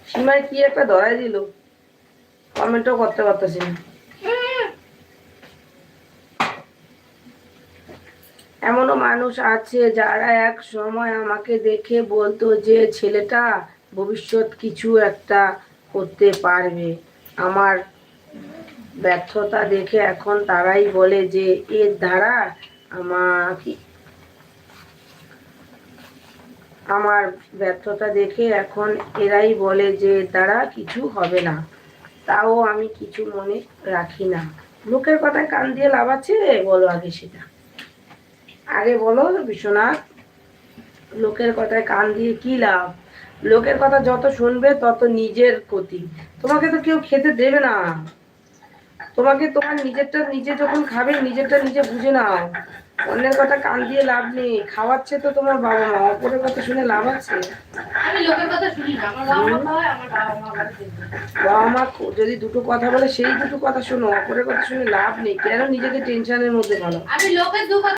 সীমায় কি একটা ধরাই দিল, কমেন্টও করতে পারতেছি না। এমনও মানুষ আছে যারা এক সময় আমাকে দেখে বলতো যে ছেলেটা ভবিষ্যৎ কিছু একটা করতে পারবে। আমার ব্যর্থতা দেখে এখন তারাই বলে যে এর দ্বারা আমাকে আমার ব্যর্থতা দেখে এখন এরাই বলে যে দ্বারা কিছু হবে না। তাও আমি কিছু মনে রাখি না। লোকের কথায় কান দিয়ে লাভ আছে? বলো আগে সেটা, আগে বলো বিশ্বনাথ। লোকের কথায় কান দিয়ে কি লাভ? লোকের কথা যত শুনবে তত নিজের ক্ষতি। তোমাকে তো কেউ খেতে দেবে না। তোমাকে তোমার নিজেরটা নিজে যখন খাবে, নিজেরটা নিজে বুঝে নাও। অন্যের কথা কান দিয়ে লাভ নেই। খাওয়াচ্ছে তো তোমার বাবা মা, অপরের কথা শুনে লাভ আছে? আমি লোকের কথা শুনি না, আমার বাবা মা খাওয়ায়, আমার বাবা মা বাড়িতে। বাবা মা যদি দুটো কথা বলে সেই দুটো কথা শোনো, অপরের কথা শুনে লাভ নেই। কেন নিজেকে টেনশনের মধ্যে ফেলো? আমি লোকের দু